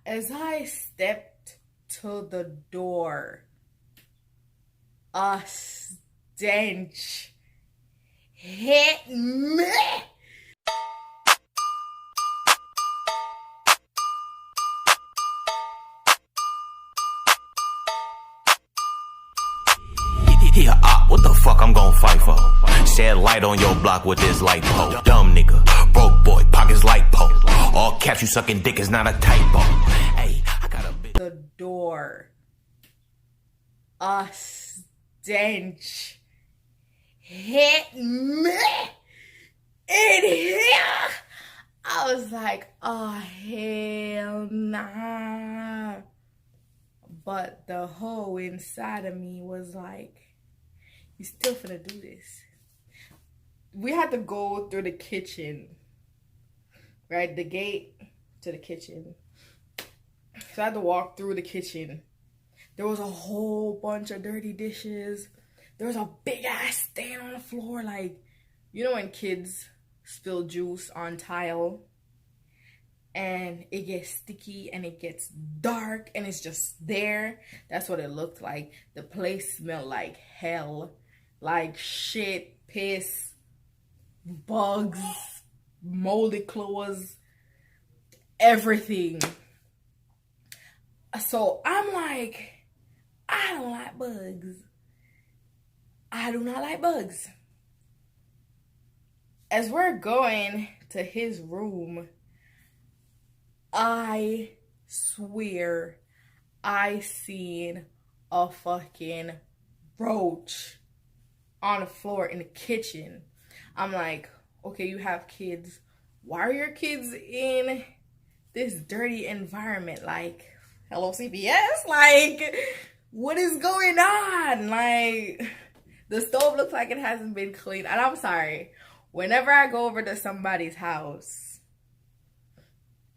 As I stepped to the door, a stench hit me. He a op, what the fuck I'm gon' fight for? Shed light on your block with this light pole. Dumb nigga, broke boy, pockets light pole. All caps, you sucking dick is not a typo. Hey, I got a bitch. The door, a stench hit me in here. I was like, oh hell nah. But the hoe inside of me was like, you still finna do this. We had to go through the kitchen, right? The gate to the kitchen. So I had to walk through the kitchen. There was a whole bunch of dirty dishes. There was a big ass stain on the floor. Like, you know when kids spill juice on tile and it gets sticky and it gets dark and it's just there? That's what it looked like. The place smelled like hell. Like shit, piss, bugs, moldy clothes, everything. So I'm like, I don't like bugs. I do not like bugs. As we're going to his room, I swear I seen a fucking roach on the floor in the kitchen. I'm like, okay, you have kids. Why are your kids in this dirty environment? Like, hello CPS? Like, what is going on? Like, the stove looks like it hasn't been cleaned. And I'm sorry, whenever I go over to somebody's house,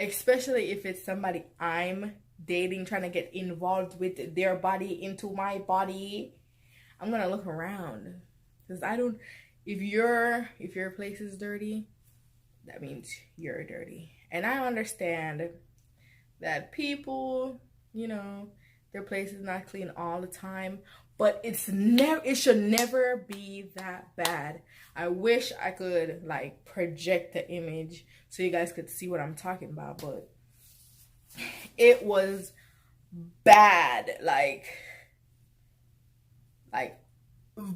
especially if it's somebody I'm dating, trying to get involved with their body into my body, I'm gonna look around. Because I don't, if your place is dirty, that means you're dirty. And I understand that people, you know, their place is not clean all the time, but it should never be that bad. I wish I could like project the image so you guys could see what I'm talking about, but it was bad, like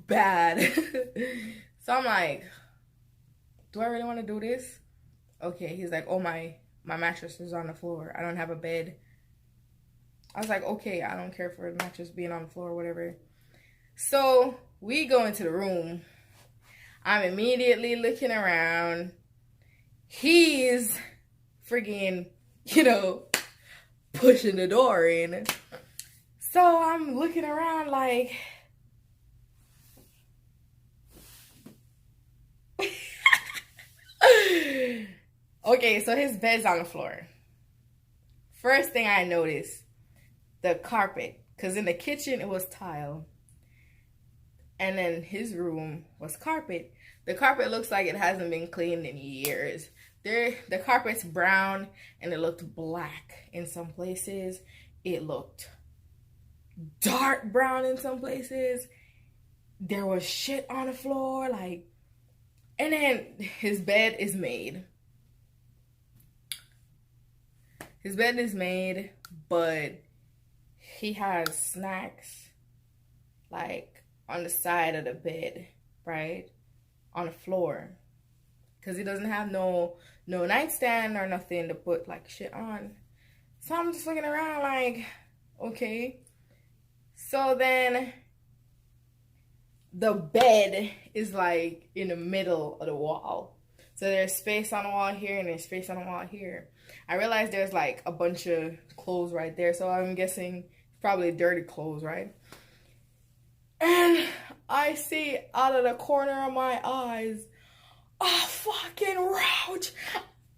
bad. So I'm like, do I really want to do this? Okay, he's like, oh, my mattress is on the floor. I don't have a bed. I was like, okay, I don't care for the mattress being on the floor or whatever. So we go into the room. I'm immediately looking around. He's friggin', you know, pushing the door in. So I'm looking around like, okay, so his bed's on the floor. First thing I noticed, the carpet. Because in the kitchen, it was tile. And then his room was carpet. The carpet looks like it hasn't been cleaned in years. The carpet's brown and it looked black in some places. It looked dark brown in some places. There was shit on the floor, like, and then his bed is made. His bed is made, but he has snacks like on the side of the bed, right? On the floor. Because he doesn't have no nightstand or nothing to put like shit on. So I'm just looking around like, okay. So then the bed is like in the middle of the wall. So there's space on the wall here and there's space on the wall here. I realized there's like a bunch of clothes right there. So I'm guessing probably dirty clothes, right? And I see out of the corner of my eyes a fucking roach.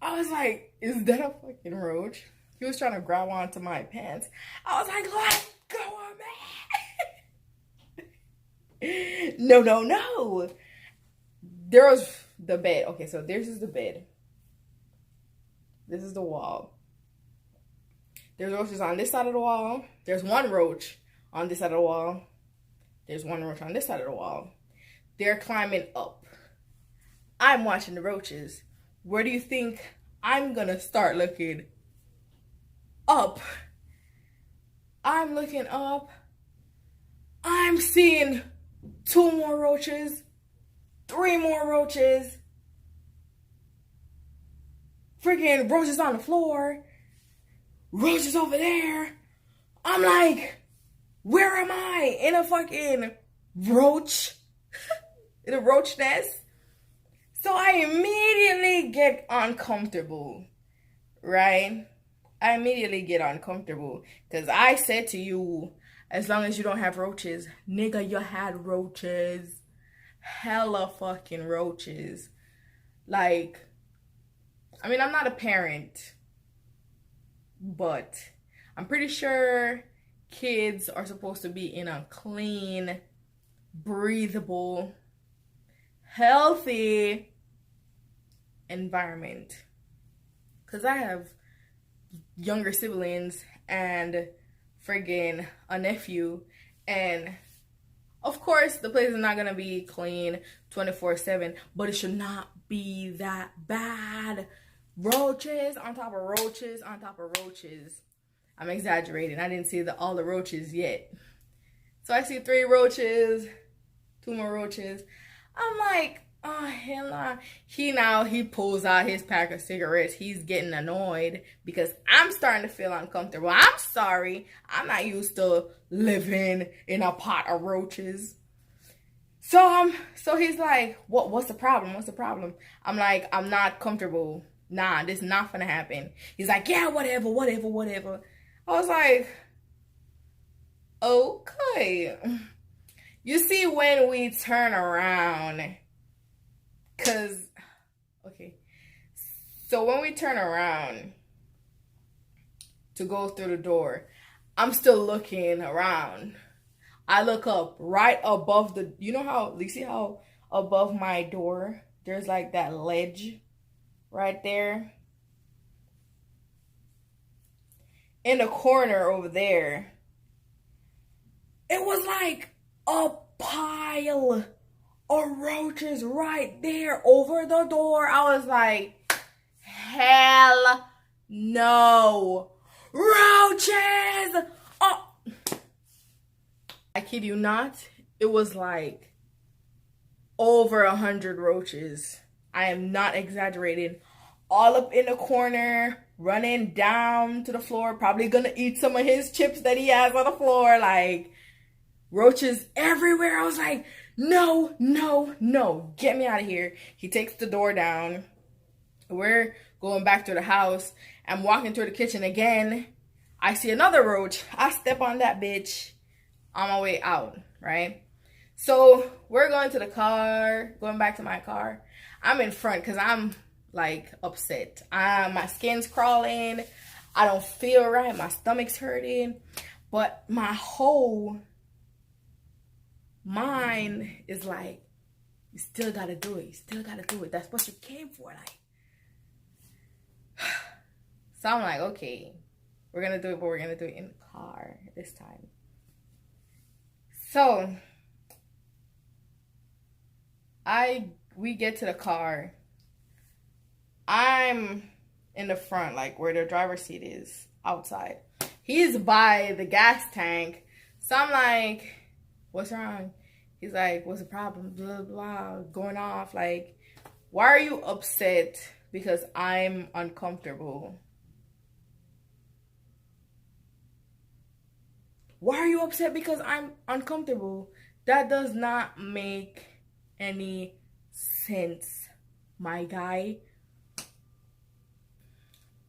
I was like, is that a fucking roach? He was trying to grab onto my pants. I was like, let go of me. No. There was the bed. Okay, so this is the bed. This is the wall. There's roaches on this side of the wall. There's one roach on this side of the wall. There's one roach on this side of the wall. They're climbing up. I'm watching the roaches. Where do you think I'm gonna start looking? Up. I'm looking up. I'm seeing 2 more roaches, 3 more roaches, freaking roaches on the floor, roaches over there. I'm like, where am I? In a fucking roach, in a roach nest. So I immediately get uncomfortable, right? I immediately get uncomfortable because I said to you, as long as you don't have roaches, nigga, you had roaches. Hella fucking roaches. Like, I mean, I'm not a parent, but I'm pretty sure kids are supposed to be in a clean, breathable, healthy environment. Because I have younger siblings and friggin' a nephew, and of course the place is not gonna be clean 24/7, but it should not be that bad. Roaches on top of roaches on top of roaches. I'm exaggerating. I didn't see all the roaches yet. So I see 3 roaches, 2 more roaches. I'm like, oh hell nah. He pulls out his pack of cigarettes. He's getting annoyed because I'm starting to feel uncomfortable. I'm sorry. I'm not used to living in a pot of roaches. So he's like, what's the problem? What's the problem? I'm like, I'm not comfortable. Nah, this is not gonna happen. He's like, yeah, whatever. I was like, okay. You see, when we turn around, so when we turn around to go through the door, I'm still looking around. I look up right above you see how above my door, there's like that ledge right there? In the corner over there, it was like a pile of roaches right there over the door. I was like, hell no. Roaches! Oh, I kid you not, it was like over 100 roaches. I am not exaggerating. All up in the corner, running down to the floor, probably gonna eat some of his chips that he has on the floor. Like, roaches everywhere. I was like, no, get me out of here. He takes the door down. We're going back to the house. I'm walking through the kitchen again. I see another roach. I step on that bitch on my way out, right? So we're going to the car, going back to my car. I'm in front because I'm like upset. My skin's crawling. I don't feel right. My stomach's hurting. But my whole mind is like, you still gotta do it. You still gotta do it. That's what you came for. Like, so I'm like, okay, we're gonna do it, but we're gonna do it in the car this time. So we get to the car. I'm in the front, like where the driver's seat is, outside. He's by the gas tank. So I'm like, what's wrong? He's like, what's the problem? Blah, blah, going off. Like, why are you upset because I'm uncomfortable? Why are you upset because I'm uncomfortable? That does not make any sense, my guy.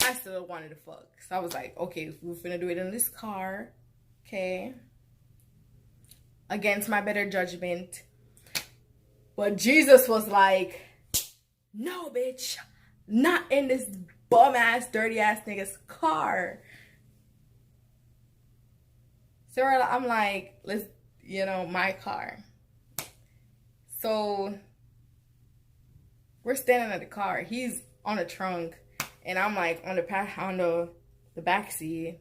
I still wanted to fuck. So I was like, okay, we're finna do it in this car. Okay. Against my better judgment. But Jesus was like, no, bitch. Not in this bum-ass, dirty-ass nigga's car. So I'm like, let's, my car. So we're standing at the car. He's on the trunk. And I'm like on the back seat,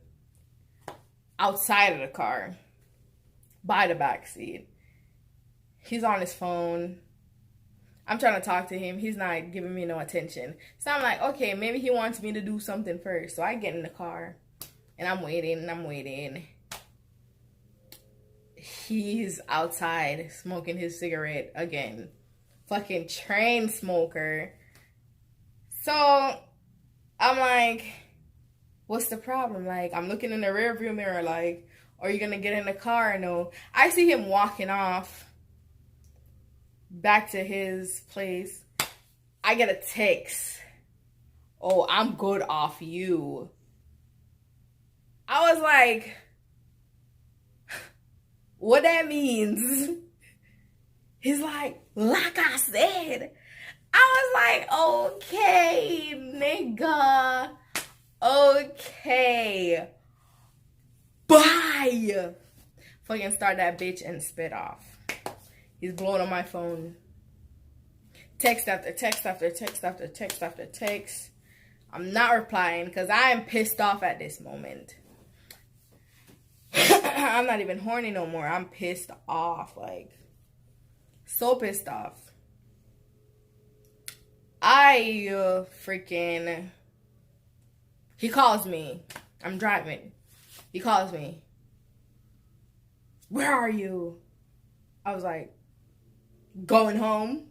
outside of the car, by the back seat. He's on his phone. I'm trying to talk to him. He's not giving me no attention. So I'm like, okay, maybe he wants me to do something first. So I get in the car and I'm waiting. He's outside smoking his cigarette again. Fucking train smoker. So I'm like, what's the problem? Like, I'm looking in the rearview mirror like, are you gonna get in the car? No. I see him walking off back to his place. I get a text. Oh, I'm good off you. I was like, what that means? He's like I said. I was like, okay, nigga. Okay. Bye. Fucking start that bitch and spit off. He's blowing on my phone. Text after text after text after text after text. I'm not replying because I am pissed off at this moment. I'm not even horny no more. I'm pissed off. Like, so pissed off. He calls me. I'm driving. He calls me. Where are you? I was like, going home?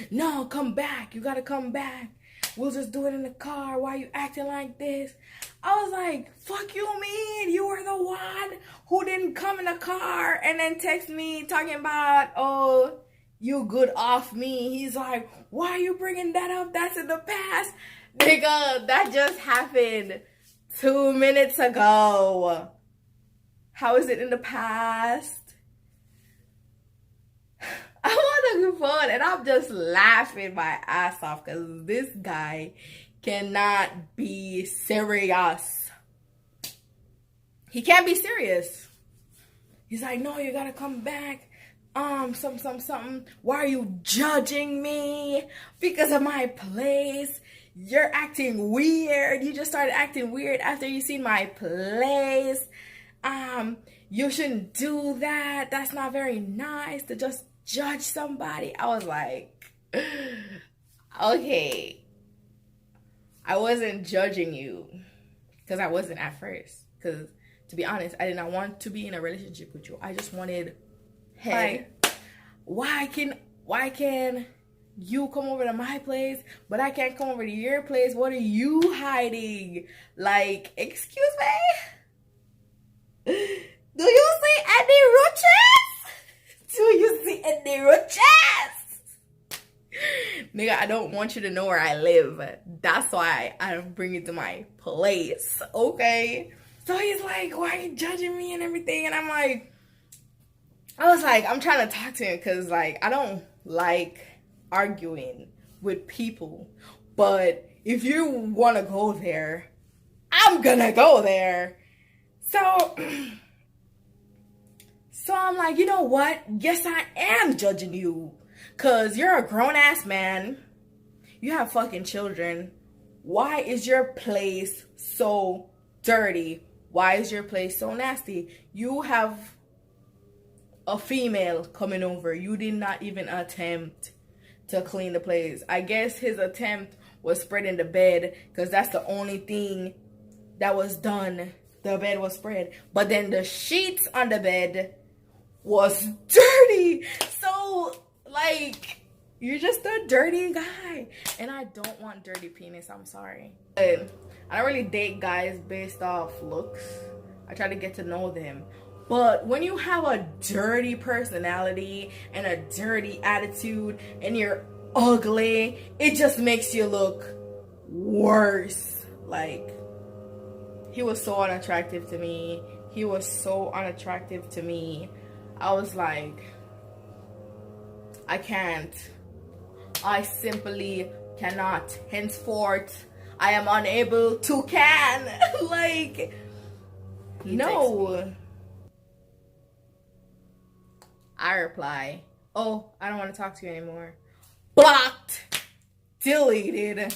No, come back. You gotta come back. We'll just do it in the car. Why are you acting like this? I was like, fuck you mean? You were the one who didn't come in the car and then text me talking about, oh, you good off me. He's like, why are you bringing that up? That's in the past. Nigga, that just happened 2 minutes ago. How is it in the past? I'm on the phone and I'm just laughing my ass off because this guy cannot be serious. He can't be serious. He's like, no, you gotta come back. Something. Why are you judging me because of my place? You're acting weird. You just started acting weird after you seen my place. You shouldn't do that. That's not very nice to just judge somebody. I was like, okay. I wasn't judging you because I wasn't at first. Because to be honest, I did not want to be in a relationship with you. I just wanted, hey, why can you come over to my place, but I can't come over to your place? What are you hiding? Like, excuse me? Do you see any roaches? Do you see any roaches? Nigga, I don't want you to know where I live. That's why I don't bring you to my place, okay? So he's like, why are you judging me and everything? And I'm like, I'm trying to talk to him because, like, I don't like arguing with people. But if you want to go there, I'm gonna go there. So I'm like, you know what? Yes, I am judging you. Because you're a grown-ass man. You have fucking children. Why is your place so dirty? Why is your place so nasty? You have a female coming over. You did not even attempt to clean the place. I guess his attempt was spreading the bed because that's the only thing that was done. The bed was spread. But then the sheets on the bed was dirty. So, like, you're just a dirty guy. And I don't want dirty penis. I'm sorry. I don't really date guys based off looks. I try to get to know them. But when you have a dirty personality and a dirty attitude and you're ugly, it just makes you look worse. Like, he was so unattractive to me. He was so unattractive to me. I was like, I can't. I simply cannot. Henceforth, I am unable to can. Like, no. I reply, oh, I don't want to talk to you anymore. Blocked. Deleted.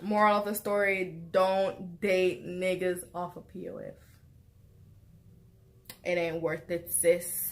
Moral of the story, don't date niggas off of POF. It ain't worth it, sis.